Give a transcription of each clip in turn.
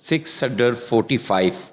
645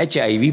HIV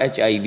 HIV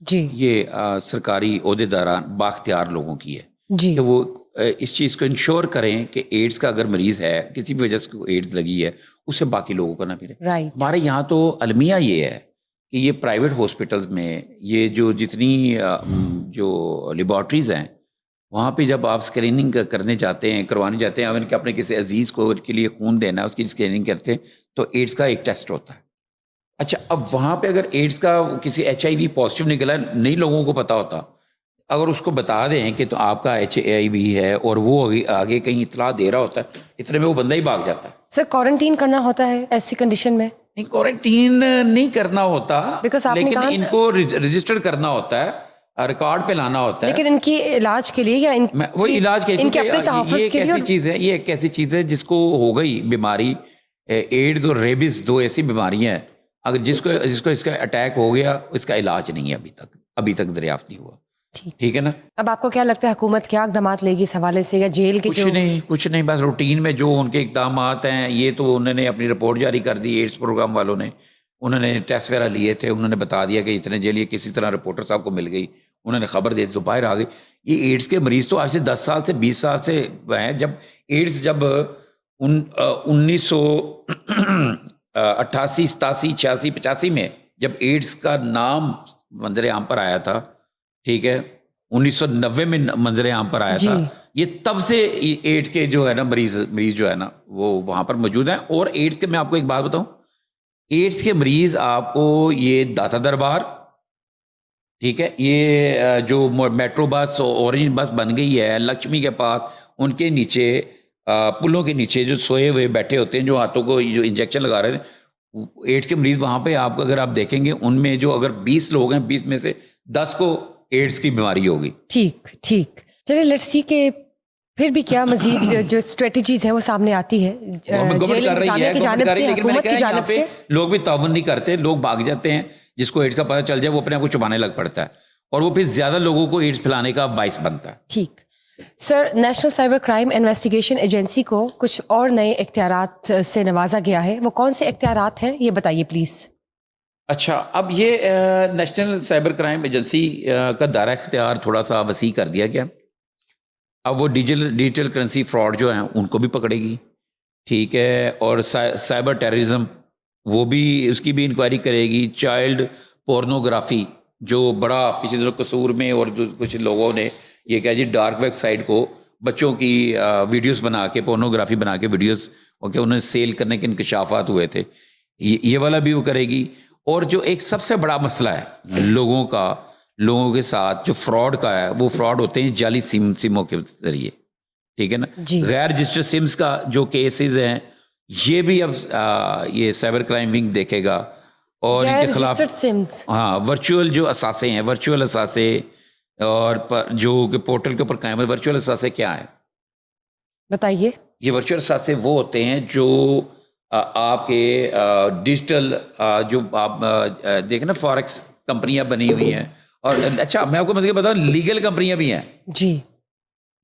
جی یہ سرکاری عہدیداران بااختیار لوگوں کی ہے جی کہ وہ اس چیز کو انشور کریں کہ ایڈز کا اگر مریض ہے کسی بھی وجہ سے ایڈز لگی ہے اسے باقی لوگوں کو نہ پھرے. رائٹ. ہمارے یہاں تو المیہ یہ ہے کہ یہ پرائیویٹ ہاسپٹلز میں یہ جو جتنی جو لیبارٹریز ہیں وہاں پہ جب آپ اسکریننگ کرنے جاتے ہیں کروانے جاتے ہیں اگر کہ اپنے کسی عزیز کو کے لیے خون دینا ہے اس کی اسکریننگ کرتے ہیں تو ایڈز کا ایک ٹیسٹ ہوتا ہے. اچھا اب وہاں پہ اگر ایڈز کا کسی HIV پازیٹیو نکلا نہیں لوگوں کو پتا ہوتا اگر اس کو بتا دیں کہ تو آپ کا HIV ہے اور وہ آگے کہیں اطلاع دے رہا ہوتا ہے اتنے میں وہ بندہ ہی بھاگ جاتا ہے. سر کوارنٹین کرنا ہوتا ہے ایسی کنڈیشن میں؟ نہیں کوارنٹین نہیں کرنا ہوتا Because آپ نے لیکن کہا ان کو رجسٹر کرنا ہوتا ہے ریکارڈ پہ لانا ہوتا ہے. لیکن ان کی علاج کے لیے یا وہ علاج کے ان کے اپنے تحفظ یہ کے لیے ایسی چیز ہے یہ ایک ایسی چیز ہے جس کو ہو گئی بیماری ایڈز اور ریبز دو ایسی بیماریاں ہیں اگر جس کو اس کا اٹیک ہو گیا اس کا علاج نہیں ہے ابھی تک دریافت نہیں ہوا. ٹھیک ہے نا. اب آپ کو کیا لگتا ہے حکومت کیا اقدامات لے گی اس حوالے سے یا جیل کے کچھ نہیں بس روٹین میں جو ان کے اقدامات ہیں یہ تو انہوں نے اپنی رپورٹ جاری کر دی ایڈز پروگرام والوں نے انہوں نے ٹیسٹ وغیرہ لیے تھے انہوں نے بتا دیا کہ اتنے جیل یہ کسی طرح رپورٹر صاحب کو مل گئی انہوں نے خبر دے دی تو باہر آ گئی. یہ ایڈز کے مریض تو آج سے 10 سال سے 20 سال سے ہیں جب ایڈز جب 1988 87 86 85 میں جب ایڈز کا نام منظر عام پر آیا تھا ٹھیک ہے 1990 میں منظر عام پر آیا تھا یہ تب سے ایڈز کے جو ہے نا مریض جو ہے نا وہ وہاں پر موجود ہیں. اور ایڈز کے میں آپ کو ایک بات بتاؤں ایڈز کے مریض آپ کو یہ داتا دربار ٹھیک ہے یہ جو میٹرو بس اورنج بس بن گئی ہے لکشمی کے پاس ان کے نیچے پلوں کے نیچے جو سوئے ہوئے بیٹھے ہوتے ہیں جو ہاتھوں کو جو انجیکشن لگا رہے ہیں ایڈز کے مریض وہاں پہ آپ کو اگر آپ دیکھیں گے ان میں جو اگر 20 لوگ ہیں 20 میں سے 10 کو ایڈز کی بیماری ہوگی. ٹھیک چلیے لیٹس سی کہ پھر بھی کیا مزید جو اسٹریٹجیز ہیں وہ سامنے آتی ہے گورنمنٹ کر رہی ہے کی جانب سے حکومت کی جانب سے لوگ بھی تعاون نہیں کرتے لوگ بھاگ جاتے ہیں جس کو ایڈز کا پتہ چل جائے وہ اپنے آپ کو چھپانے لگ پڑتا ہے اور وہ پھر زیادہ لوگوں کو ایڈز پھیلانے کا باعث بنتا ہے. ٹھیک sir national cyber crime investigation agency کو کچھ اور نئے اختیارات سے نوازا گیا ہے وہ کون سے اختیارات ہیں یہ بتائیے پلیز. اچھا اب یہ نیشنل سائبر کرائم ایجنسی کا دائرہ اختیار تھوڑا سا وسیع کر دیا گیا. اب وہ ڈیجیٹل کرنسی فراڈ جو ہیں ان کو بھی پکڑے گی ٹھیک ہے اور سائبر ٹیررزم وہ بھی اس کی بھی انکوائری کرے گی. چائلڈ پورنوگرافی جو بڑا پچھلے قصور میں اور کچھ لوگوں نے یہ کہا جی ڈارک ویب سائٹ کو بچوں کی ویڈیوز بنا کے پورنوگرافی بنا کے ویڈیوز انہیں سیل کرنے کے انکشافات ہوئے تھے یہ والا بھی وہ کرے گی. اور جو ایک سب سے بڑا مسئلہ ہے لوگوں کے ساتھ جو فراڈ کا ہے وہ فراڈ ہوتے ہیں جعلی سموں کے ذریعے ٹھیک ہے نا. غیر رجسٹرڈ سمز کا جو کیسز ہیں یہ بھی اب یہ سائبر کرائم ونگ دیکھے گا اور ان کے خلاف ورچوئل جو اثاثے ہیں ورچوئل اثاثے اور جو پورٹل کے اوپر قائم ہے ورچوئل اثاثے کیا ہیں بتائیے. یہ ورچوئل اثاثے وہ ہوتے ہیں جو آپ کے ڈیجیٹل جو آپ دیکھیں نا فارکس کمپنیاں بنی ہوئی ہیں اور اچھا میں آپ کو مطلب بتاؤں لیگل کمپنیاں بھی ہیں جی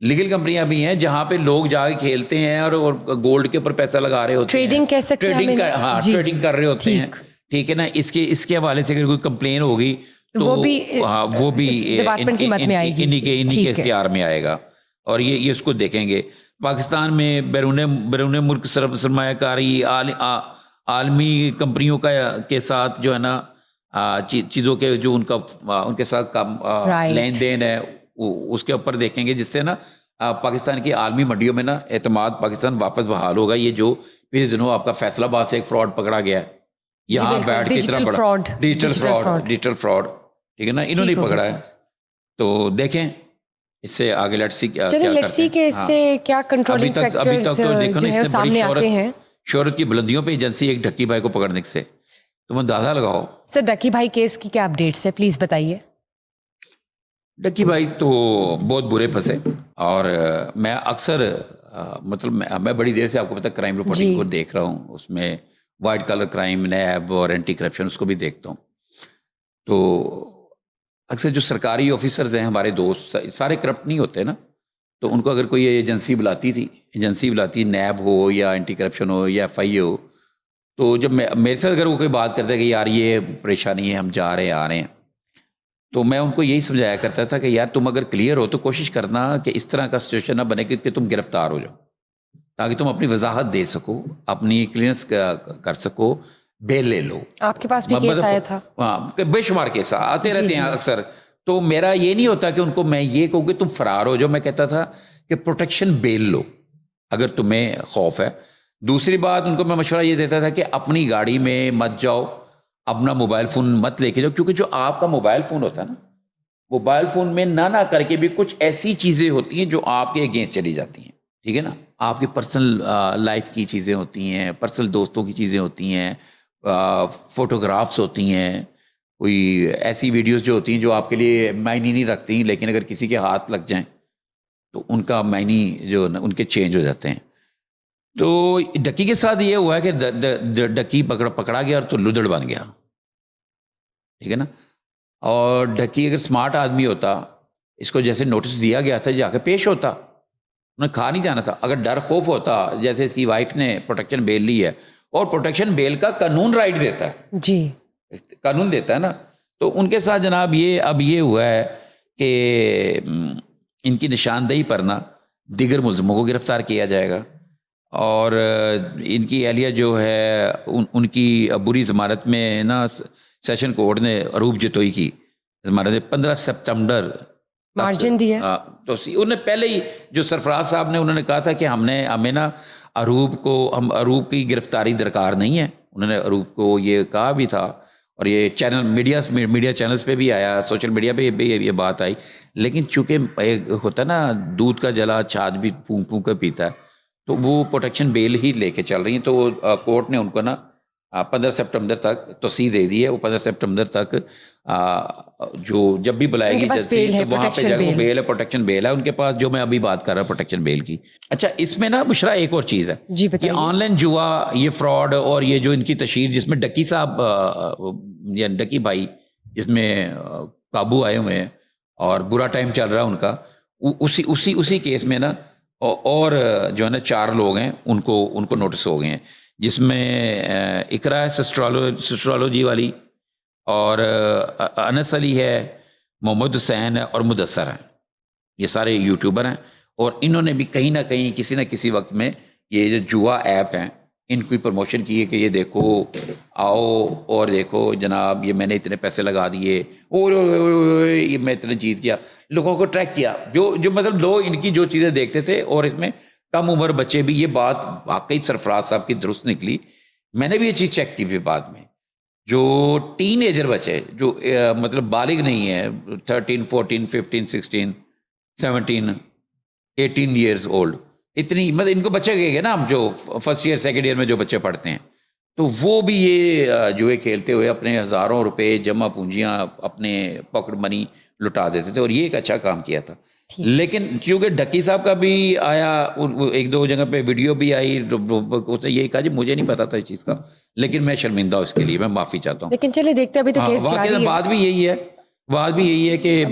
لیگل کمپنیاں بھی ہیں جہاں پہ لوگ جا کے کھیلتے ہیں اور گولڈ کے اوپر پیسہ لگا رہے ہوتے ہیں ٹریڈنگ کہہ سکتے ہیں ٹریڈنگ کر رہے ہوتے ہیں ٹھیک ہے نا. اس کے حوالے سے اگر کوئی کمپلین ہوگی تو وہ بھی ڈپارٹمنٹ کی مت میں آئے گی انہی کے اختیار میں آئے گا اور یہ اس کو دیکھیں گے. پاکستان میں بیرون ملک سرمایہ کاری عالمی کمپنیوں کے ساتھ جو ہے نا چیزوں کے جو ان کے ساتھ لین دین ہے اس کے اوپر دیکھیں گے جس سے نا پاکستان کی عالمی منڈیوں میں نا اعتماد پاکستان واپس بحال ہوگا. یہ جو پچھلے دنوں آپ کا فیصل آباد سے ایک فراڈ پکڑا گیا ہے یہاں بیٹھ کے اتنا بڑا ڈیجیٹل فراڈ ٹھیک ہے نا انہوں نے پکڑا ہے. تو دیکھیں اس سے آگے لیٹس سی کہ اس سے کیا کنٹرولنگ فیکٹرز جو ہے سامنے آتے ہیں. شہرت کی بلندیوں پہ ایجنسی ایک ڈھکی بھائی کو پکڑنے سے تم اندازہ لگاؤ. سر ڈھکی بھائی کیس کی کیا اپڈیٹس ہے پلیز بتائیے. ڈھکی بھائی تو بہت برے پھنسے اور میں اکثر مطلب میں بڑی دیر سے آپ کو پتا کرائم رپورٹنگ کو دیکھ رہا ہوں اس میں وائٹ کلر کرائم نیب اور اینٹی کرپشن اس کو بھی دیکھتا ہوں. تو اکثر جو سرکاری آفیسرز ہیں ہمارے دوست سارے کرپٹ نہیں ہوتے نا تو ان کو اگر کوئی ایجنسی بلاتی نیب ہو یا اینٹی کرپشن ہو یا FI ہو تو جب میرے ساتھ اگر وہ کوئی بات کرتے ہیں کہ یار یہ پریشانی ہے ہم جا رہے ہیں آ رہے ہیں تو میں ان کو یہی سمجھایا کرتا تھا کہ یار تم اگر کلیئر ہو تو کوشش کرنا کہ اس طرح کا سچویشن نہ بنے کہ تم گرفتار ہو جاؤ، تاکہ تم اپنی وضاحت دے سکو، اپنی کلیئرنس کر سکو، بیل لے لو. آپ کے پاس بھی کیس آیا تھا؟ ہاں، بے شمار کیس آتے رہتے ہیں اکثر. تو میرا یہ نہیں ہوتا کہ ان کو میں یہ کہوں کہ تم فرار ہو جاؤ، میں کہتا تھا کہ پروٹیکشن بیل لو اگر تمہیں خوف ہے. دوسری بات ان کو میں مشورہ یہ دیتا تھا کہ اپنی گاڑی میں مت جاؤ، اپنا موبائل فون مت لے کے جاؤ، کیونکہ جو آپ کا موبائل فون ہوتا ہے نا، موبائل فون میں نہ کر کے بھی کچھ ایسی چیزیں ہوتی ہیں جو آپ کے اگینسٹ چلی جاتی ہیں. ٹھیک ہے نا، آپ کی پرسنل لائف کی چیزیں ہوتی ہیں، پرسنل دوستوں کی چیزیں ہوتی ہیں، فوٹوگرافس ہوتی ہیں، کوئی ایسی ویڈیوز جو ہوتی ہیں جو آپ کے لیے معنی نہیں رکھتی، لیکن اگر کسی کے ہاتھ لگ جائیں تو ان کا معنی جو ان کے چینج ہو جاتے ہیں. تو ڈکی کے ساتھ یہ ہوا ہے کہ ڈکی پکڑا گیا اور تو لدڑ بن گیا. ٹھیک ہے نا. اور ڈکی اگر سمارٹ آدمی ہوتا، اس کو جیسے نوٹس دیا گیا تھا جا کے پیش ہوتا، انہیں کھا نہیں جانا تھا. اگر ڈر خوف ہوتا، جیسے اس کی وائف نے پروٹیکشن بیل لی ہے، اور پروٹیکشن بیل کا قانون رائٹ دیتا ہے، جی قانون دیتا ہے نا. تو ان کے ساتھ جناب اب یہ ہوا ہے کہ ان کی نشاندہی پر نا دیگر ملزموں کو گرفتار کیا جائے گا، اور ان کی اہلیہ جو ہے ان کی بری ضمانت میں نا سیشن کورٹ نے عروب جتوئی کی ضمانت میں 15 سپتمبر مارجن دیا. تو انہوں نے پہلے ہی جو سرفراز صاحب نے انہوں نے کہا تھا کہ ہمیں نا عروب کی گرفتاری درکار نہیں ہے. انہوں نے عروب کو یہ کہا بھی تھا، اور یہ چینل میڈیا چینلز پہ بھی آیا، سوشل میڈیا پہ بھی یہ بات آئی. لیکن چونکہ ہوتا ہے نا دودھ کا جلا چھاچھ بھی پھونک کر پیتا ہے، تو وہ پروٹیکشن بیل ہی لے کے چل رہی ہیں. تو کورٹ نے ان کو نا 15 سپتمبر تک توسیع دے دی ہے. وہ 15 سپتمبر تک جو جب بھی بلائے گی جج وہاں پہ جا کے بیل ہے، پروٹیکشن بیل ہے ان کے پاس، جو میں ابھی بات کر رہا ہوں پروٹیکشن بیل کی. اچھا، اس میں نا بشرا ایک اور چیز ہے، یہ آن لائن جوا، یہ فراڈ، اور یہ جو ان کی تشہیر جس میں ڈکی صاحب یا ڈکی بھائی جس میں قابو آئے ہوئے ہیں اور برا ٹائم چل رہا ہے ان کا، اسی کیس میں نا اور جو ہے نا 4 لوگ ہیں ان کو نوٹس ہو گئے ہیں، جس میں اقرا ہے سسٹرالوجی والی، اور انس علی ہے، محمد حسین ہے، اور مدثر ہیں. یہ سارے یوٹیوبر ہیں، اور انہوں نے بھی کہیں نہ کہیں کسی نہ کسی وقت میں یہ جو جوا ایپ ہیں ان کی پروموشن کی ہے کہ یہ دیکھو آؤ اور دیکھو جناب یہ میں نے اتنے پیسے لگا دیے، اور یہ میں اتنے جیت گیا. لوگوں کو ٹریک کیا، جو مطلب لوگ ان کی جو چیزیں دیکھتے تھے، اور اس میں کم عمر بچے بھی. یہ بات واقعی سرفراز صاحب کی درست نکلی. میں نے بھی یہ چیز چیک کی بھی بعد میں. جو ٹین ایجر بچے جو مطلب بالغ نہیں ہے، 13 14 15 16 17 18 ایئرز اولڈ، اتنی مطلب ان کو بچے کہے گے نا ہم، جو فرسٹ ایئر سیکنڈ ایئر میں جو بچے پڑھتے ہیں، تو وہ بھی یہ جوئے کھیلتے ہوئے اپنے ہزاروں روپے جمع پونجیاں اپنے پاکٹ منی لٹا دیتے تھے. اور یہ ایک اچھا کام کیا تھا. لیکن کیونکہ ڈکی صاحب کا بھی آیا، 1-2 جگہ پہ ویڈیو بھی آئی، اس نے یہی کہا جی مجھے نہیں پتا تھا اس چیز کا، لیکن میں شرمندہ ہوں اس کے لیے، میں معافی چاہتا ہوں. لیکن چلے دیکھتے ابھی تو کیس جاری ہے. بات بھی یہی ہے کہ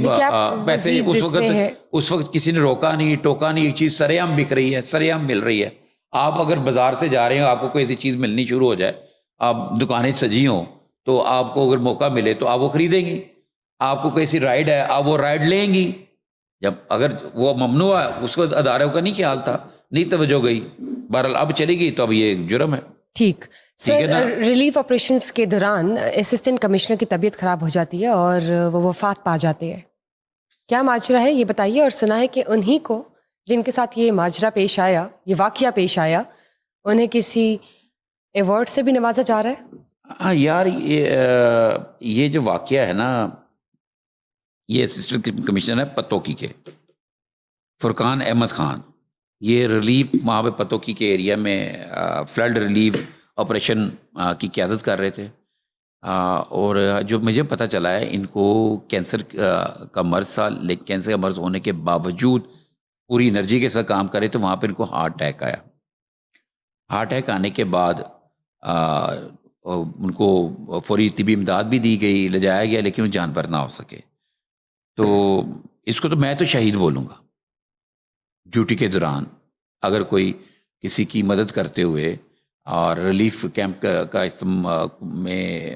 ویسے اس وقت کسی نے روکا نہیں ٹوکا نہیں، ایک چیز سرے عام بک رہی ہے، سرے عام مل رہی ہے. آپ اگر بازار سے جا رہے ہیں، آپ کو کوئی ایسی چیز ملنی شروع ہو جائے، آپ دکانیں سجی ہوں، تو آپ کو اگر موقع ملے تو آپ وہ خریدیں گی. آپ کو کوئی ایسی رائڈ ہے، آپ وہ رائڈ لیں گی. جب اگر وہ ممنوع ہے، اس کو اداروں کا نہیں خیال تھا، نہیں توجہ گئی، بہرحال اب چلی گئی، تو اب یہ جرم ہے. ٹھیک سر، ریلیف آپریشنز کے دوران اسسٹنٹ کمشنر کی طبیعت خراب ہو جاتی ہے اور وہ وفات پا جاتے ہیں. کیا ماجرا ہے یہ بتائیے. اور سنا ہے کہ انہی کو جن کے ساتھ یہ ماجرا پیش آیا، یہ واقعہ پیش آیا، انہیں کسی ایوارڈ سے بھی نوازا جا رہا ہے. ہاں یار، یہ جو واقعہ ہے نا، یہ اسسٹنٹ کمشنر ہے پتوکی کے، فرقان احمد خان. یہ ریلیف وہاں پہ پتوکی کے ایریا میں فلڈ ریلیف آپریشن کی قیادت کر رہے تھے. اور جو مجھے پتہ چلا ہے، ان کو کینسر کا مرض تھا، لیکن کینسر کا مرض ہونے کے باوجود پوری انرجی کے ساتھ کام کر رہے تھے. وہاں پہ ان کو ہارٹ اٹیک آیا. ہارٹ اٹیک آنے کے بعد ان کو فوری طبی امداد بھی دی گئی، لے جایا گیا، لیکن وہ جان پر نہ ہو سکے. تو اس کو تو میں تو شہید بولوں گا. ڈیوٹی کے دوران اگر کوئی کسی کی مدد کرتے ہوئے اور ریلیف کیمپ کا میں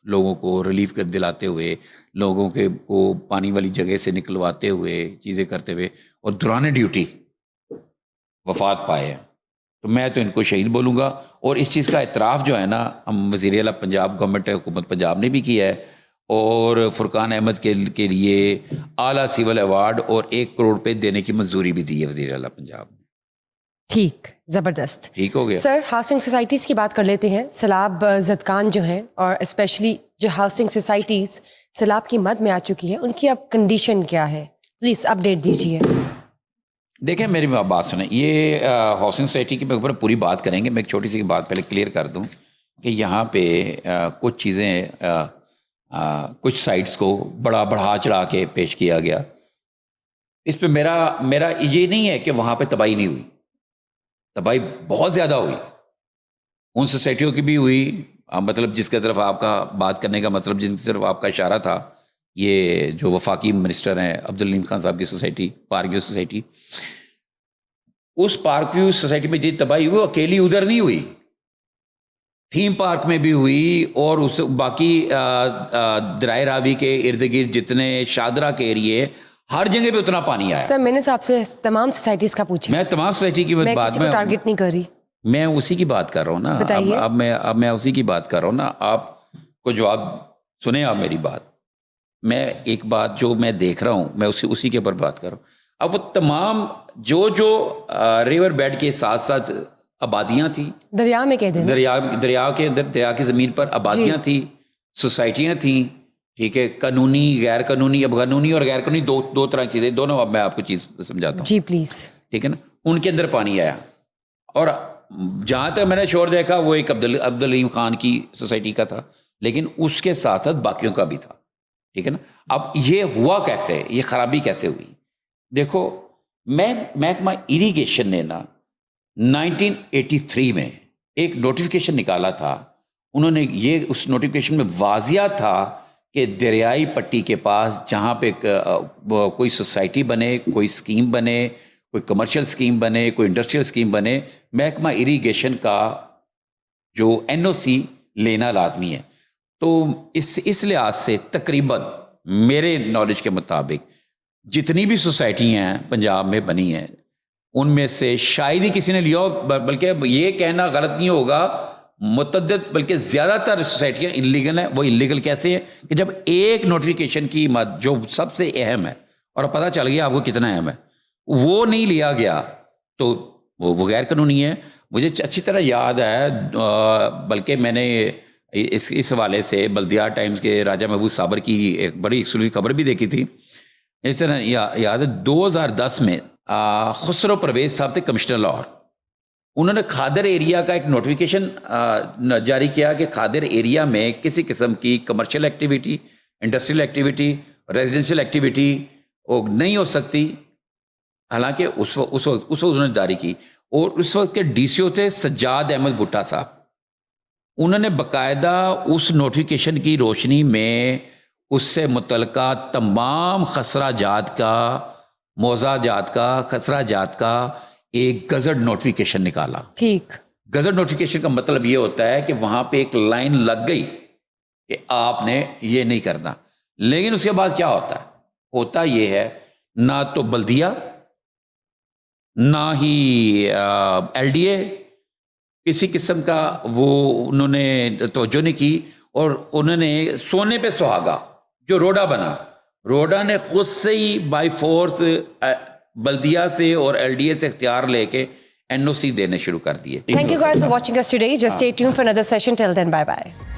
لوگوں کو ریلیف کر دلاتے ہوئے, لوگوں کے کو پانی والی جگہ سے نکلواتے ہوئے, چیزیں کرتے ہوئے, اور دوران ڈیوٹی وفات پائے ہیں. تو میں تو ان کو شہید بولوں گا. اور اس چیز کا اعتراف جو ہے نا, ہم وزیر اعلیٰ پنجاب گورنمنٹ حکومت پنجاب نے بھی کیا ہے, اور فرقان احمد کے لیے اعلیٰ سول ایوارڈ اور 1 کروڑ روپے دینے کی منظوری بھی دی ہے وزیر اعلیٰ پنجاب نے. ٹھیک, زبردست. ٹھیک ہو گیا سر, ہاؤسنگ سوسائٹیز کی بات کر لیتے ہیں. سیلاب زدگان جو ہیں, اور اسپیشلی جو ہاؤسنگ سوسائٹیز سیلاب کی مد میں آ چکی ہیں, ان کی اب کنڈیشن کیا ہے؟ پلیز اپڈیٹ دیجیے. دیکھیں میری بات سنیں, یہ ہاؤسنگ سوسائٹی کی اوپر پوری بات کریں گے. میں ایک چھوٹی سی بات پہلے کلیئر کر دوں کہ یہاں پہ کچھ چیزیں کچھ سائٹس کو بڑھا چڑھا کے پیش کیا گیا. اس پہ میرا یہ نہیں ہے کہ وہاں پہ تباہی نہیں ہوئی, تباہی بہت زیادہ ہوئی. ان سوسائٹیوں کی بھی ہوئی, مطلب جس کی طرف آپ کا بات کرنے کا مطلب جن کی طرف آپ کا اشارہ تھا, یہ جو وفاقی منسٹر ہیں عبدالعلیم خان صاحب کی سوسائٹی, پارک ویو سوسائٹی, اس پارک ویو سوسائٹی میں جتنی تباہی ہوئی اکیلی ادھر نہیں ہوئی, تھیم پارک میں بھی ہوئی, اور اس باقی درائے راوی کے ارد گرد جتنے شادرہ کے ایریے, ہر جگہ پہ اتنا پانی آیا. سر, میں نے آپ سے تمام سوسائٹیز کا پوچھا. میں تمام سوسائٹی کی بات میں ٹارگٹ نہیں کر رہی, میں اسی کی بات کر رہا ہوں نا. اب میں اسی کی بات کر رہا ہوں نا. آپ کو جواب سنیں, آپ میری بات. میں ایک بات جو میں دیکھ رہا ہوں, میں اسی کے اوپر بات کر رہا ہوں. اب وہ تمام جو ریور بیڈ کے ساتھ ساتھ آبادیاں تھیں, دریا میں کہہ دیں, دریا کے اندر, دریا کی زمین پر آبادیاں تھیں, سوسائٹیاں تھیں, ٹھیک ہے, قانونی غیر قانونی. اب قانونی اور غیر قانونی دو طرح کی چیزیں, دونوں. اب میں آپ کو چیز سمجھاتا ہوں. جی پلیز. ٹھیک ہے نا. ان کے اندر پانی آیا, اور جہاں تک میں نے شور دیکھا وہ ایک عبدالعلیم خان کی سوسائٹی کا تھا, لیکن اس کے ساتھ ساتھ باقیوں کا بھی تھا. ٹھیک ہے نا. اب یہ ہوا کیسے, یہ خرابی کیسے ہوئی؟ دیکھو, محکمہ اریگیشن نے نا 1983 میں ایک نوٹیفیکیشن نکالا تھا. انہوں نے یہ اس نوٹیفیکیشن میں واضح تھا کہ دریائی پٹی کے پاس جہاں پہ کوئی سوسائٹی بنے, کوئی اسکیم بنے, کوئی کمرشل اسکیم بنے, کوئی انڈسٹریل اسکیم بنے, محکمہ اریگیشن کا جو NOC لینا لازمی ہے. تو اس لحاظ سے تقریباً میرے نالج کے مطابق جتنی بھی سوسائٹی ہیں پنجاب میں بنی ہیں, ان میں سے شاید ہی کسی نے لیا ہو, بلکہ یہ کہنا غلط نہیں ہوگا, متعدد بلکہ زیادہ تر سوسائٹیاں انلیگل ہیں. وہ انلیگل کیسے ہیں کہ جب ایک نوٹیفیکیشن کی جو سب سے اہم ہے, اور پتہ چل گیا آپ کو کتنا اہم ہے, وہ نہیں لیا گیا تو وہ غیر قانونی ہے. مجھے اچھی طرح یاد ہے, بلکہ میں نے اس حوالے سے بلدیہ ٹائمز کے راجہ محبوب صابر کی ایک بڑی ایکسکلوسیو خبر بھی دیکھی تھی. اس طرح یاد ہے 2010 میں خسرو پرویز صاحب تھے کمشنر لاہور. انہوں نے کھادر ایریا کا ایک نوٹیفیکیشن جاری کیا کہ کھادر ایریا میں کسی قسم کی commercial activity, industrial activity, residential activity وہ نہیں ہو سکتی. حالانکہ اس وقت انہوں نے جاری کی, اور اس وقت کے DCO تھے سجاد احمد بھٹا صاحب. انہوں نے باقاعدہ اس نوٹیفیکیشن کی روشنی میں اس سے متعلقہ تمام خسرہ جات کا, موضع جات کا, خسرہ جات کا ایک گزٹ نوٹیفیکیشن نکالا. ٹھیک. گزٹ نوٹیفیکیشن کا مطلب یہ ہوتا ہے کہ وہاں پہ ایک لائن لگ گئی کہ آپ نے یہ نہیں کرنا. لیکن اس کے بعد کیا ہوتا ہے؟ ہوتا یہ ہے, نہ تو بلدیہ, نہ ہی LDA کسی قسم کا وہ انہوں نے توجہ نہیں کی, اور انہوں نے سونے پہ سہاگا جو روڈا بنا, روڈا نے خود سے ہی بائی فورس بلدیہ سے اور LDA سے اختیار لے کے NOC دینے شروع کر دیے. Thank you guys for watching us today. Just stay tuned for another session. Till then, bye bye.